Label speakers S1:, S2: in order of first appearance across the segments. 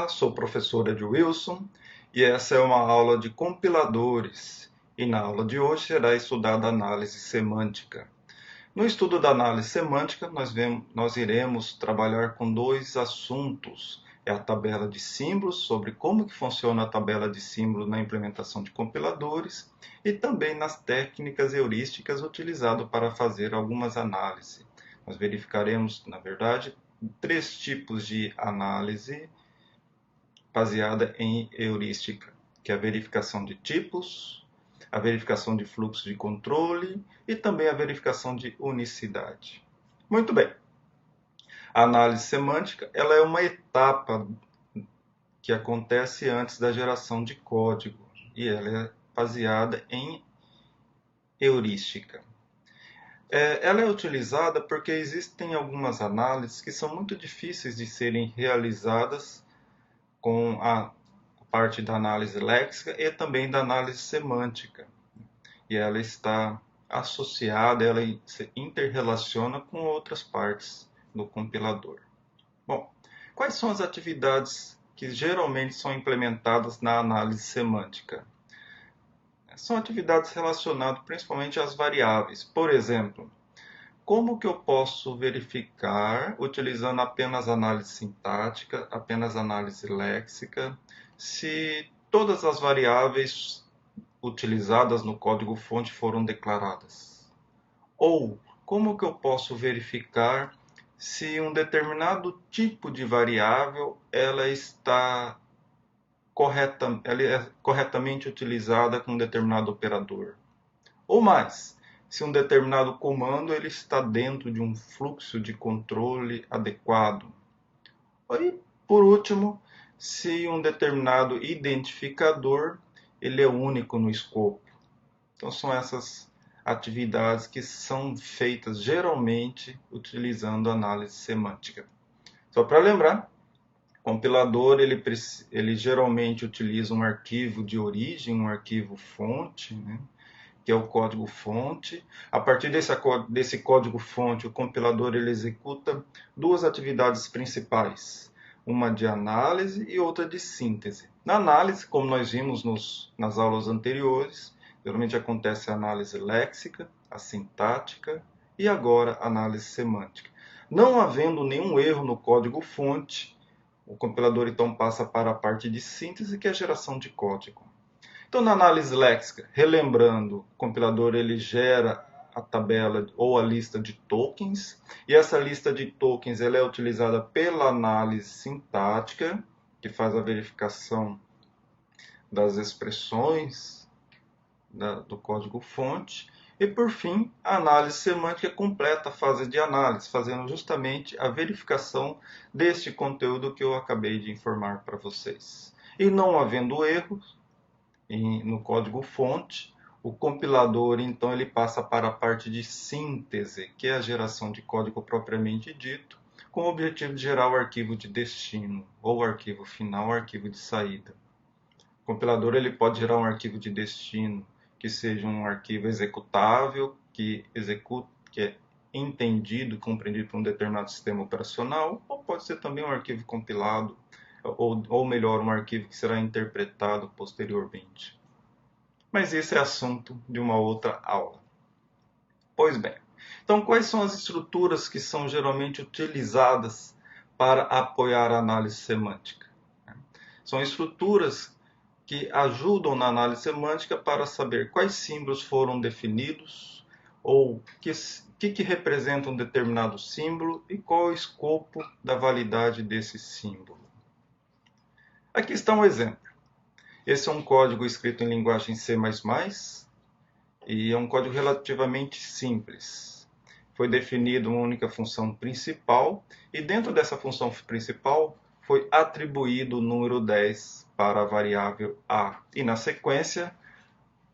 S1: Olá, sou o professor Ed Wilson e essa é uma aula de compiladores. E na aula de hoje será estudada a análise semântica. No estudo da análise semântica, nós iremos trabalhar com dois assuntos. É a tabela de símbolos, sobre como que funciona a tabela de símbolos na implementação de compiladores, e também nas técnicas heurísticas utilizadas para fazer algumas análises. Nós verificaremos, na verdade, três tipos de análise baseada em heurística, que é a verificação de tipos, a verificação de fluxo de controle e também a verificação de unicidade. Muito bem. A análise semântica ela é uma etapa que acontece antes da geração de código e ela é baseada em heurística. Ela é utilizada porque existem algumas análises que são muito difíceis de serem realizadas com a parte da análise léxica e também da análise semântica. E ela está associada, ela se interrelaciona com outras partes do compilador. Bom, quais são as atividades que geralmente são implementadas na análise semântica? São atividades relacionadas principalmente às variáveis. Por exemplo, como que eu posso verificar, utilizando apenas análise sintática, apenas análise léxica, se todas as variáveis utilizadas no código-fonte foram declaradas? Ou como que eu posso verificar se um determinado tipo de variável ela é corretamente utilizada com um determinado operador? Ou mais, se um determinado comando ele está dentro de um fluxo de controle adequado. E, por último, se um determinado identificador ele é único no escopo. Então, são essas atividades que são feitas geralmente utilizando análise semântica. Só para lembrar, o compilador ele geralmente utiliza um arquivo de origem, um arquivo fonte, né? Que é o código-fonte. A partir desse código-fonte, o compilador ele executa duas atividades principais, uma de análise e outra de síntese. Na análise, como nós vimos nas aulas anteriores, geralmente acontece a análise léxica, a sintática e agora a análise semântica. Não havendo nenhum erro no código-fonte, o compilador então passa para a parte de síntese, que é a geração de código. Então, na análise léxica, relembrando, o compilador ele gera a tabela ou a lista de tokens, e essa lista de tokens ela é utilizada pela análise sintática, que faz a verificação das expressões do código-fonte, e por fim, a análise semântica completa a fase de análise, fazendo justamente a verificação deste conteúdo que eu acabei de informar para vocês. E não havendo erros no código-fonte, o compilador então ele passa para a parte de síntese, que é a geração de código propriamente dito, com o objetivo de gerar o arquivo de destino, ou o arquivo final, o arquivo de saída. O compilador ele pode gerar um arquivo de destino que seja um arquivo executável, que é entendido, compreendido por um determinado sistema operacional, ou pode ser também um arquivo compilado, ou melhor, um arquivo que será interpretado posteriormente. Mas esse é assunto de uma outra aula. Pois bem, então quais são as estruturas que são geralmente utilizadas para apoiar a análise semântica? São estruturas que ajudam na análise semântica para saber quais símbolos foram definidos, ou que representa um determinado símbolo e qual é o escopo da validade desse símbolo. Aqui está um exemplo. Esse é um código escrito em linguagem C++ e é um código relativamente simples. Foi definida uma única função principal e dentro dessa função principal foi atribuído o número 10 para a variável A. E na sequência,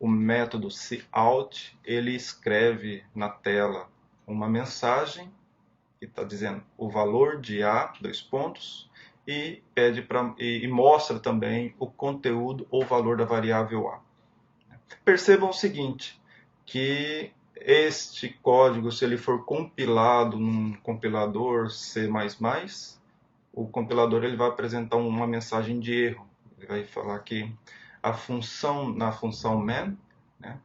S1: o método cout ele escreve na tela uma mensagem que está dizendo o valor de A, e e mostra também o conteúdo ou valor da variável A. Percebam o seguinte, que este código, se ele for compilado num compilador C++, o compilador ele vai apresentar uma mensagem de erro. Ele vai falar que na função main, né,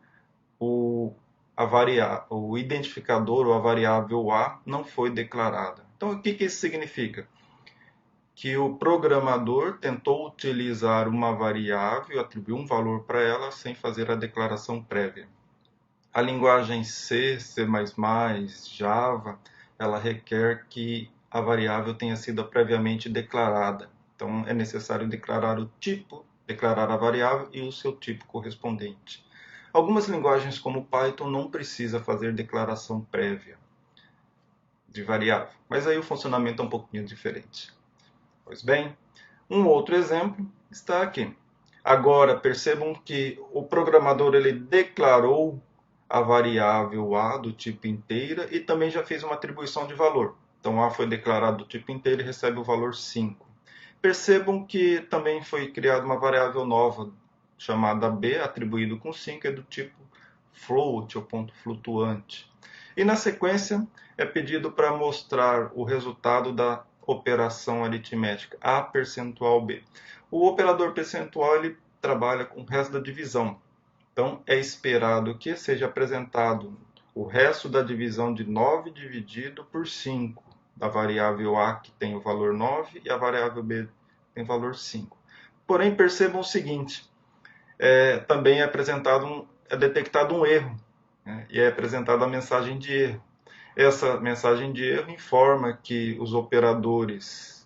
S1: o identificador ou a variável A não foi declarada. Então, o que isso significa? Que o programador tentou utilizar uma variável, atribuiu um valor para ela sem fazer a declaração prévia. A linguagem C, C++, Java, ela requer que a variável tenha sido previamente declarada. Então, é necessário declarar o tipo, declarar a variável e o seu tipo correspondente. Algumas linguagens, como Python, não precisa fazer declaração prévia de variável, mas aí o funcionamento é um pouquinho diferente. Pois bem, um outro exemplo está aqui. Agora, percebam que o programador ele declarou a variável A do tipo inteira e também já fez uma atribuição de valor. Então, A foi declarado do tipo inteiro e recebe o valor 5. Percebam que também foi criada uma variável nova chamada B, atribuído com 5, é do tipo float, ou ponto flutuante. E na sequência é pedido para mostrar o resultado da operação aritmética A percentual B. O operador percentual ele trabalha com o resto da divisão. Então é esperado que seja apresentado o resto da divisão de 9 dividido por 5, da variável A que tem o valor 9 e a variável B tem o valor 5. Porém, percebam o seguinte, também é detectado um erro, né, e é apresentada a mensagem de erro. Essa mensagem de erro informa que os operadores,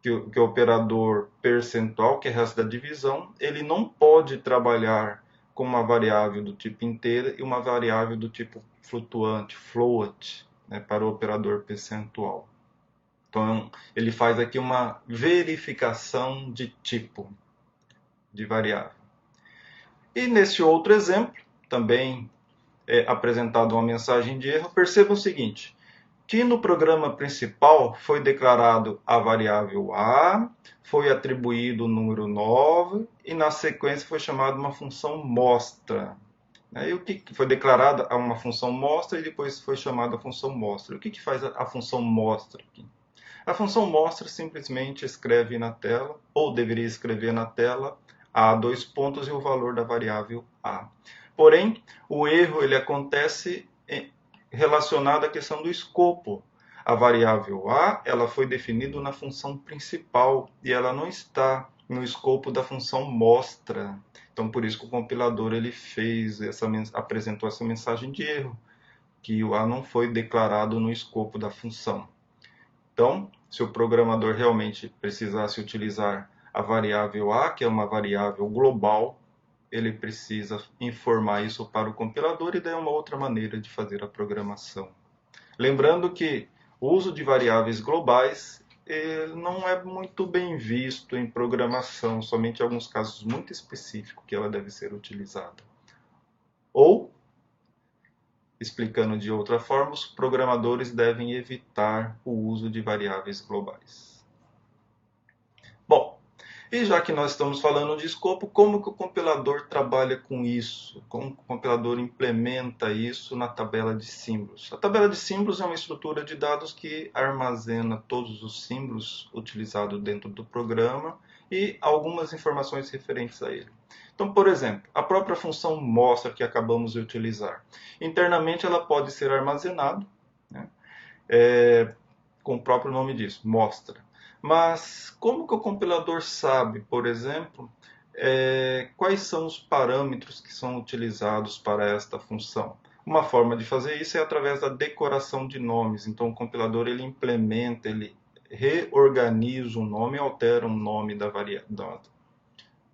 S1: que o operador percentual, que é o resto da divisão, ele não pode trabalhar com uma variável do tipo inteira e uma variável do tipo flutuante, float, né, para o operador percentual. Então, ele faz aqui uma verificação de tipo de variável. E nesse outro exemplo, também é apresentada uma mensagem de erro, perceba o seguinte, que no programa principal foi declarado a variável A, foi atribuído o número 9 e na sequência foi chamada uma função mostra. E o que foi declarada uma função mostra e depois foi chamada a função mostra. O que faz a função mostra aqui? A função mostra simplesmente escreve na tela, ou deveria escrever na tela, a dois pontos e o valor da variável A. Porém, o erro ele acontece relacionado à questão do escopo. A variável A ela foi definida na função principal e ela não está no escopo da função mostra. Então, por isso que o compilador ele apresentou essa mensagem de erro, que o A não foi declarado no escopo da função. Então, se o programador realmente precisasse utilizar a variável A, que é uma variável global, ele precisa informar isso para o compilador e daí é uma outra maneira de fazer a programação. Lembrando que o uso de variáveis globais não é muito bem visto em programação, somente em alguns casos muito específicos que ela deve ser utilizada. Ou, explicando de outra forma, os programadores devem evitar o uso de variáveis globais. Bom, e já que nós estamos falando de escopo, como que o compilador trabalha com isso? Como que o compilador implementa isso na tabela de símbolos? A tabela de símbolos é uma estrutura de dados que armazena todos os símbolos utilizados dentro do programa e algumas informações referentes a ele. Então, por exemplo, a própria função mostra que acabamos de utilizar. Internamente ela pode ser armazenada, né, com o próprio nome disso, mostra. Mas como que o compilador sabe, por exemplo, quais são os parâmetros que são utilizados para esta função? Uma forma de fazer isso é através da decoração de nomes. Então o compilador ele implementa, ele reorganiza o nome, altera o nome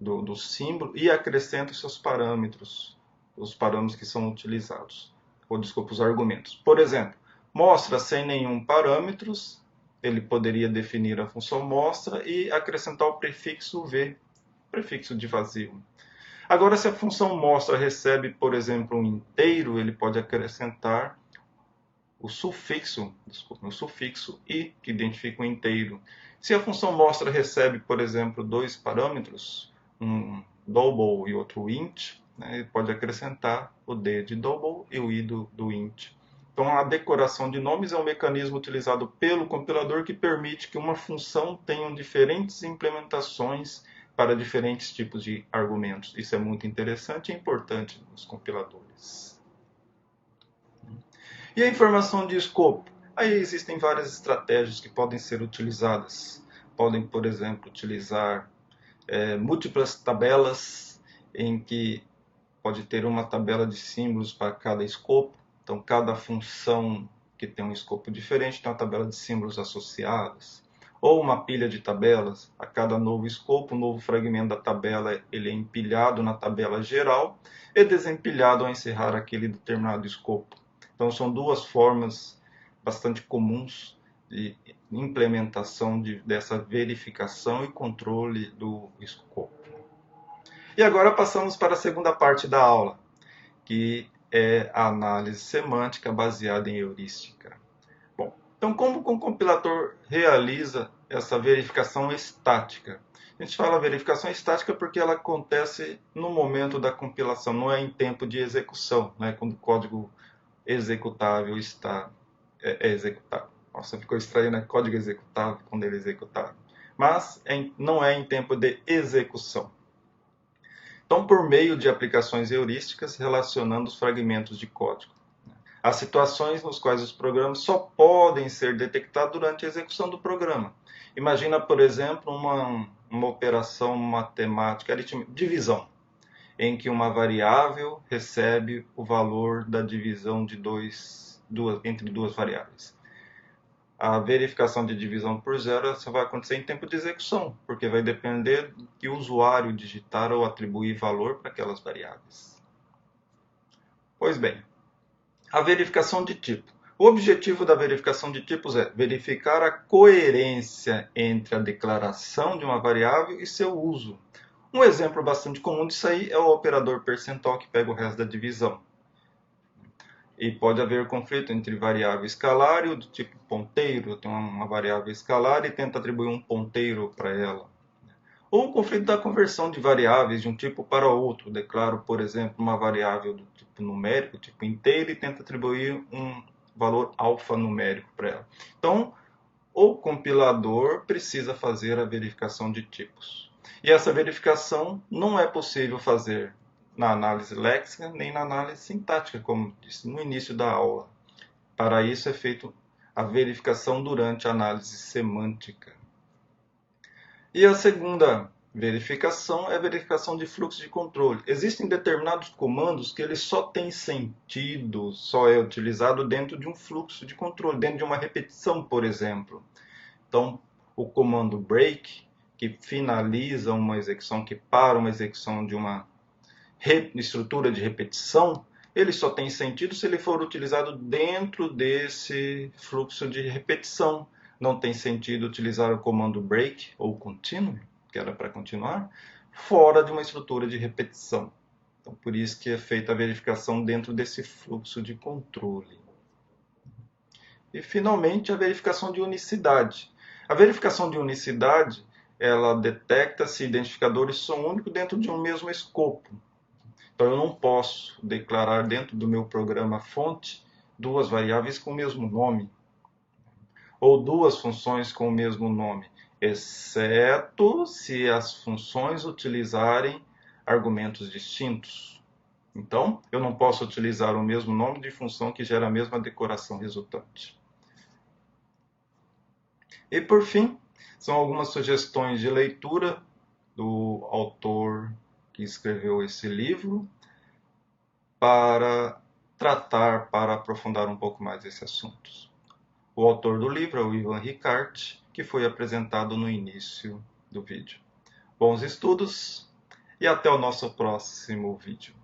S1: do símbolo e acrescenta os seus parâmetros, os parâmetros que são utilizados, ou desculpa, os argumentos. Por exemplo, mostra sem nenhum parâmetros, ele poderia definir a função mostra e acrescentar o prefixo v, prefixo de vazio. Agora, se a função mostra recebe, por exemplo, um inteiro, ele pode acrescentar o sufixo i, que identifica um inteiro. Se a função mostra recebe, por exemplo, dois parâmetros, um double e outro int, né, ele pode acrescentar o d de double e o i do int. Então, a decoração de nomes é um mecanismo utilizado pelo compilador que permite que uma função tenha diferentes implementações para diferentes tipos de argumentos. Isso é muito interessante e importante nos compiladores. E a informação de escopo? Aí existem várias estratégias que podem ser utilizadas. Podem, por exemplo, utilizar múltiplas tabelas, em que pode ter uma tabela de símbolos para cada escopo. Então, cada função que tem um escopo diferente tem uma tabela de símbolos associados. Ou uma pilha de tabelas. A cada novo escopo, um novo fragmento da tabela ele é empilhado na tabela geral e desempilhado ao encerrar aquele determinado escopo. Então, são duas formas bastante comuns de implementação dessa verificação e controle do escopo. E agora passamos para a segunda parte da aula, que é a análise semântica baseada em heurística. Bom, então como o compilador realiza essa verificação estática? A gente fala verificação estática porque ela acontece no momento da compilação, não é em tempo de execução, né? Quando o código executável está executável. Nossa, ficou estranho, né? Código executável quando ele é executável. Mas não é em tempo de execução. Então, por meio de aplicações heurísticas relacionando os fragmentos de código. As situações nos quais os programas só podem ser detectados durante a execução do programa. Imagina, por exemplo, uma operação matemática, aritmética, divisão, em que uma variável recebe o valor da divisão de entre duas variáveis. A verificação de divisão por zero só vai acontecer em tempo de execução, porque vai depender do que o usuário digitar ou atribuir valor para aquelas variáveis. Pois bem, a verificação de tipo. O objetivo da verificação de tipos é verificar a coerência entre a declaração de uma variável e seu uso. Um exemplo bastante comum disso aí é o operador percentual que pega o resto da divisão. E pode haver conflito entre variável escalar e o do tipo ponteiro. Eu tenho uma variável escalar e tento atribuir um ponteiro para ela. Ou o conflito da conversão de variáveis de um tipo para outro. Declaro, por exemplo, uma variável do tipo numérico, tipo inteiro, e tento atribuir um valor alfanumérico para ela. Então, o compilador precisa fazer a verificação de tipos. E essa verificação não é possível fazer na análise léxica nem na análise sintática, como disse no início da aula. Para isso é feita a verificação durante a análise semântica. E a segunda verificação é a verificação de fluxo de controle. Existem determinados comandos que eles só têm sentido, só é utilizado dentro de um fluxo de controle, dentro de uma repetição, por exemplo. Então, o comando break, que finaliza uma execução, que para uma execução de uma estrutura de repetição, ele só tem sentido se ele for utilizado dentro desse fluxo de repetição. Não tem sentido utilizar o comando break ou continue, que era para continuar, fora de uma estrutura de repetição. Então, por isso que é feita a verificação dentro desse fluxo de controle. E, finalmente, a verificação de unicidade. A verificação de unicidade, ela detecta se identificadores são únicos dentro de um mesmo escopo. Então, eu não posso declarar dentro do meu programa fonte duas variáveis com o mesmo nome, ou duas funções com o mesmo nome, exceto se as funções utilizarem argumentos distintos. Então, eu não posso utilizar o mesmo nome de função que gera a mesma decoração resultante. E, por fim, são algumas sugestões de leitura do autor que escreveu esse livro para aprofundar um pouco mais esses assuntos. O autor do livro é o Ivan Ricart, que foi apresentado no início do vídeo. Bons estudos e até o nosso próximo vídeo.